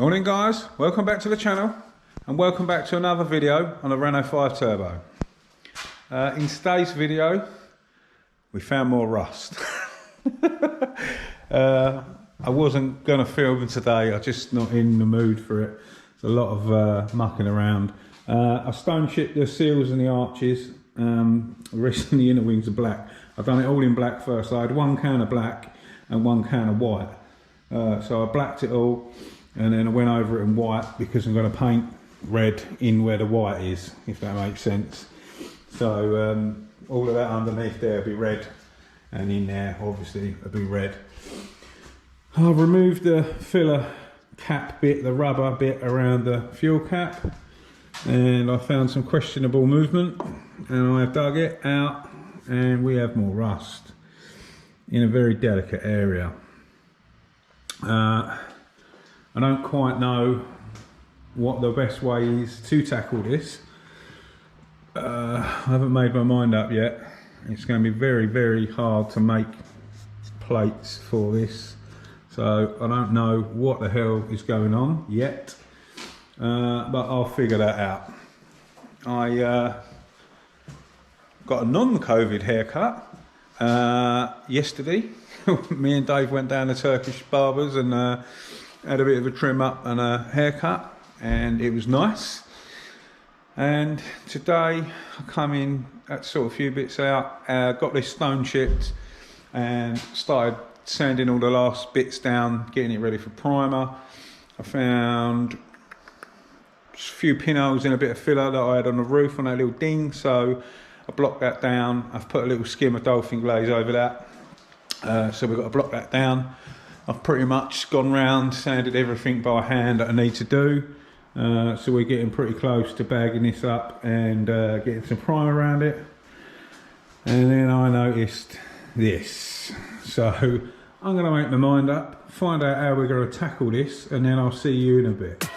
Morning guys, welcome back to the channel and welcome back to another video on a Renault 5 Turbo. In today's video we found more rust. I wasn't going to film today, I'm just not in the mood for it. There's a lot of mucking around. I stone chipped the seals and the arches. The rest of the inner wings are black. I've done it all in black first. I had one can of black and one can of white. So I blacked it all and then I went over it in white because I'm going to paint red in where the white is, if that makes sense. So all of that underneath there will be red, and in there obviously it'll be red. I've removed the filler cap bit, the rubber bit around the fuel cap, and I found some questionable movement and I have dug it out and we have more rust in a very delicate area. I don't quite know what the best way is to tackle this. I haven't made my mind up yet. It's going to be very, very hard to make plates for this. So I don't know what the hell is going on yet, but I'll figure that out. I got a non-COVID haircut yesterday. Me and Dave went down to Turkish barbers and had a bit of a trim up and a haircut, and it was nice. And today I come in at sort of a few bits out, got this stone chipped and started sanding all the last bits down, getting it ready for primer. I found a few pinholes in a bit of filler that I had on the roof on that little ding, so I blocked that down. I've put a little skim of dolphin glaze over that, so we've got to block that down. I've pretty much gone round, sanded everything by hand that I need to do, so we're getting pretty close to bagging this up and getting some primer around it. And then I noticed this, so I'm going to make my mind up, find out how we're going to tackle this, and then I'll see you in a bit.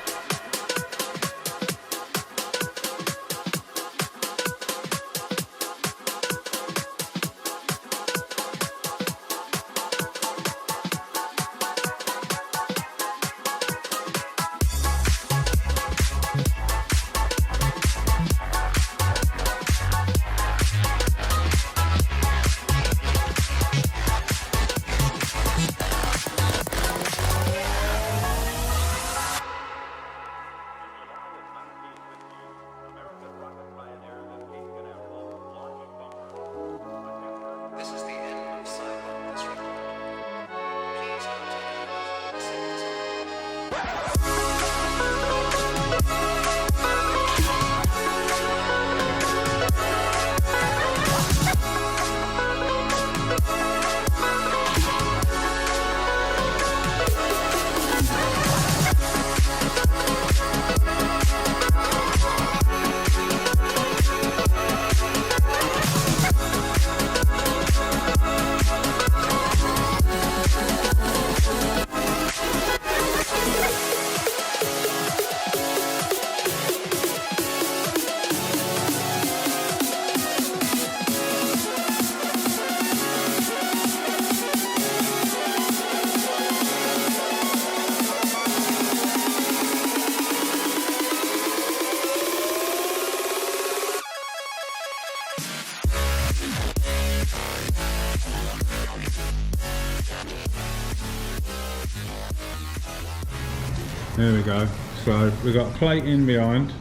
There we go. So we've got a plate in behind,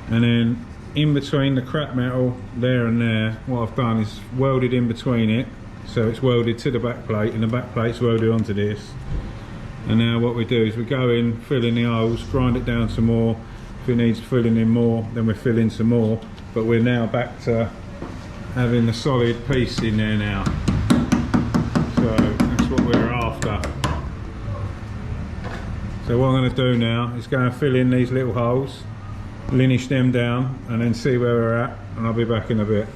and then in between the crap metal there and there, what I've done is welded in between it, so it's welded to the back plate and the back plate's welded onto this. And now what we do is we go in, fill in the holes, grind it down some more. If it needs filling in more, then we fill in some more, but we're now back to having the solid piece in there now. So that's what we're after. So what I'm going to do now is go and fill in these little holes, linish them down, and then see where we're at, and I'll be back in a bit.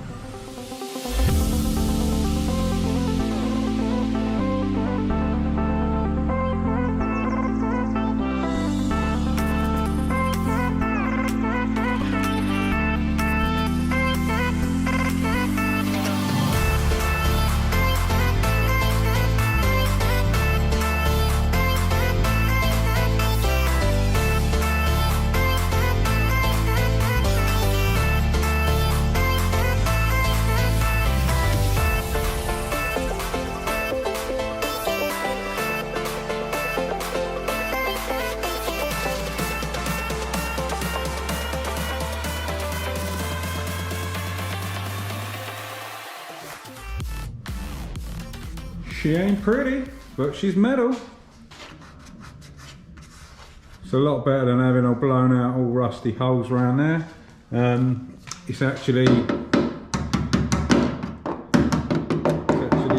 She ain't pretty, but she's metal. It's a lot better than having all blown out, all rusty holes around there. It's actually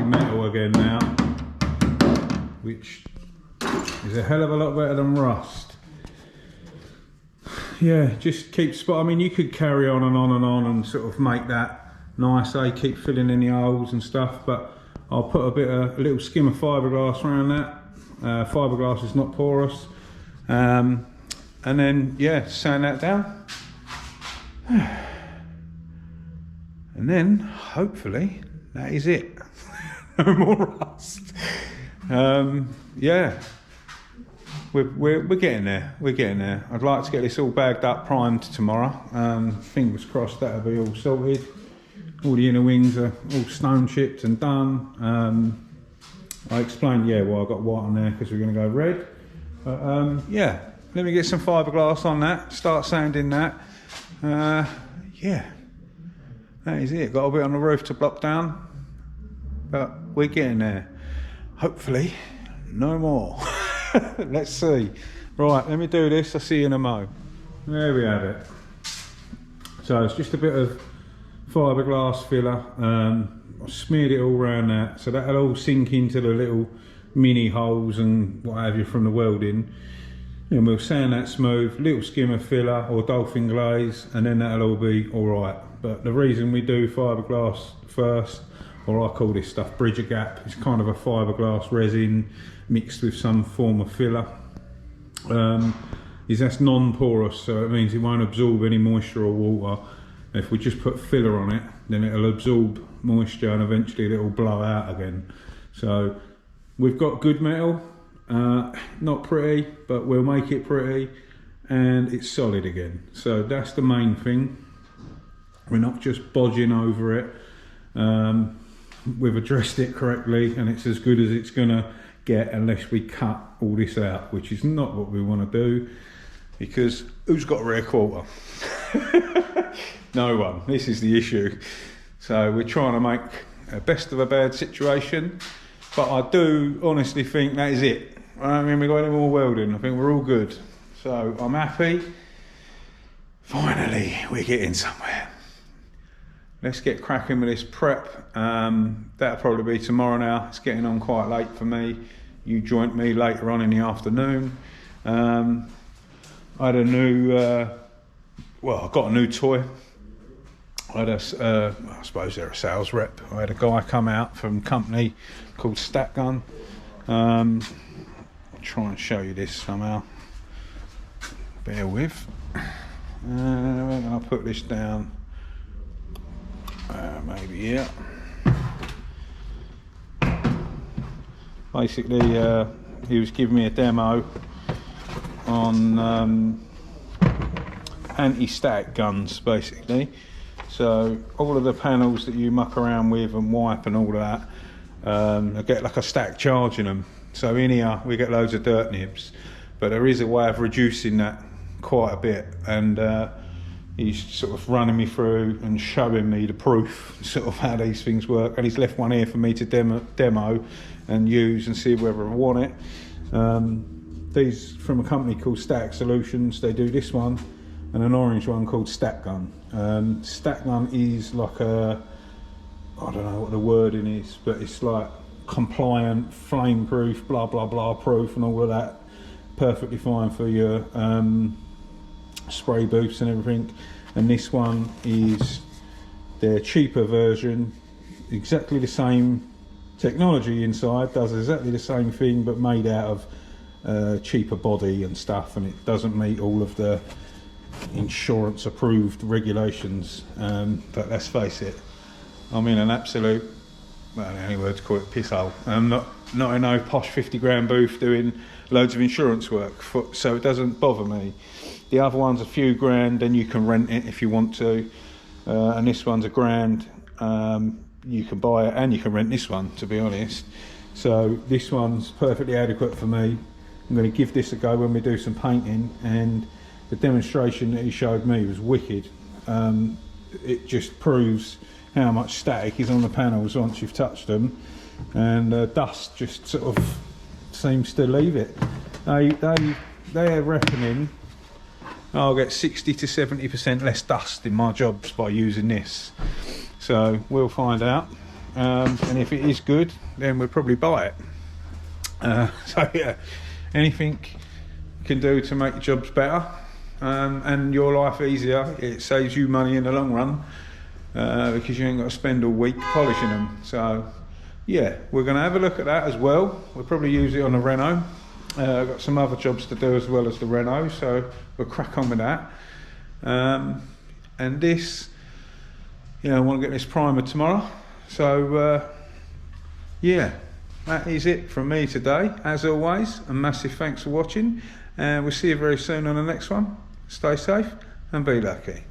metal again now, which is a hell of a lot better than rust. Yeah, just keep I mean, you could carry on and on and on and sort of make that nice, keep filling in the holes and stuff, but I'll put a little skim of fiberglass around that. Fiberglass is not porous. And then, yeah, sand that down. And then, hopefully, that is it. No more rust. Yeah. We're getting there. We're getting there. I'd like to get this all bagged up, primed tomorrow. Fingers crossed that'll be all sorted. All the inner wings are all stone chipped and done. I explained, yeah, why I got white on there, because we're going to go red. But yeah, let me get some fiberglass on that. Start sanding that. Yeah, that is it. Got a bit on the roof to block down, but we're getting there. Hopefully, no more. Let's see. Right, let me do this. I'll see you in a mo. There we have it. So it's just a bit of fiberglass filler. I smeared it all around that, so that'll all sink into the little mini holes and what have you from the welding. And we'll sand that smooth, little skim of filler or dolphin glaze, and then that'll all be all right. But the reason we do fiberglass first, or I call this stuff bridger gap, it's kind of a fiberglass resin mixed with some form of filler, is that's non-porous, so it means it won't absorb any moisture or water. If we just put filler on it, then it'll absorb moisture and eventually it'll blow out again. So we've got good metal, not pretty, but we'll make it pretty, and it's solid again. So that's the main thing. We're not just bodging over it. We've addressed it correctly, and it's as good as it's gonna get unless we cut all this out, which is not what we want to do, because who's got a rear quarter? No one. This is the issue. So we're trying to make a best of a bad situation, but I do honestly think that is it. I mean, we've got any more welding. I think we're all good. So I'm happy. Finally, we're getting somewhere. Let's get cracking with this prep. That'll probably be tomorrow now. It's getting on quite late for me. You joined me later on in the afternoon. I had a new, I got a new toy. I had I suppose they're a sales rep. I had a guy come out from a company called Stack Gun. I'll try and show you this somehow. Bear with. And I'll put this down. Maybe here. Basically, he was giving me a demo on anti-static guns, basically. So all of the panels that you muck around with and wipe and all of that, I get like a static charge in them. So in here we get loads of dirt nibs, but there is a way of reducing that quite a bit, and he's sort of running me through and showing me the proof, sort of how these things work, and he's left one here for me to demo and use and see whether I want it. These from a company called Static Solutions. They do this one and an orange one called Stack Gun. Stack Gun is like a, I don't know what the wording is, but it's like compliant, flame proof, blah blah blah proof and all of that. Perfectly fine for your spray booths and everything. And this one is their cheaper version, exactly the same technology inside, does exactly the same thing, but made out of cheaper body and stuff, and it doesn't meet all of the insurance approved regulations. But let's face it, I'm in an absolute, well, the only word to call it, piss hole. I'm not in no posh 50 grand booth doing loads of insurance work, so it doesn't bother me. The other one's a few grand, and you can rent it if you want to, and this one's £1,000. You can buy it and you can rent this one, to be honest. So this one's perfectly adequate for me. I'm going to give this a go when we do some painting, and the demonstration that he showed me was wicked. It just proves how much static is on the panels once you've touched them. and dust just sort of seems to leave it. They're reckoning I'll get 60 to 70% less dust in my jobs by using this. So we'll find out, and if it is good, then we'll probably buy it. So yeah, anything you can do to make your jobs better and your life easier, it saves you money in the long run, because you ain't got to spend all week polishing them. So yeah, we're going to have a look at that as well. We'll probably use it on the Renault. I've got some other jobs to do as well as the Renault, so we'll crack on with that. And this, I want to get this primer tomorrow. So yeah, that is it from me today. As always, a massive thanks for watching, and we'll see you very soon on the next one. Stay safe and be lucky.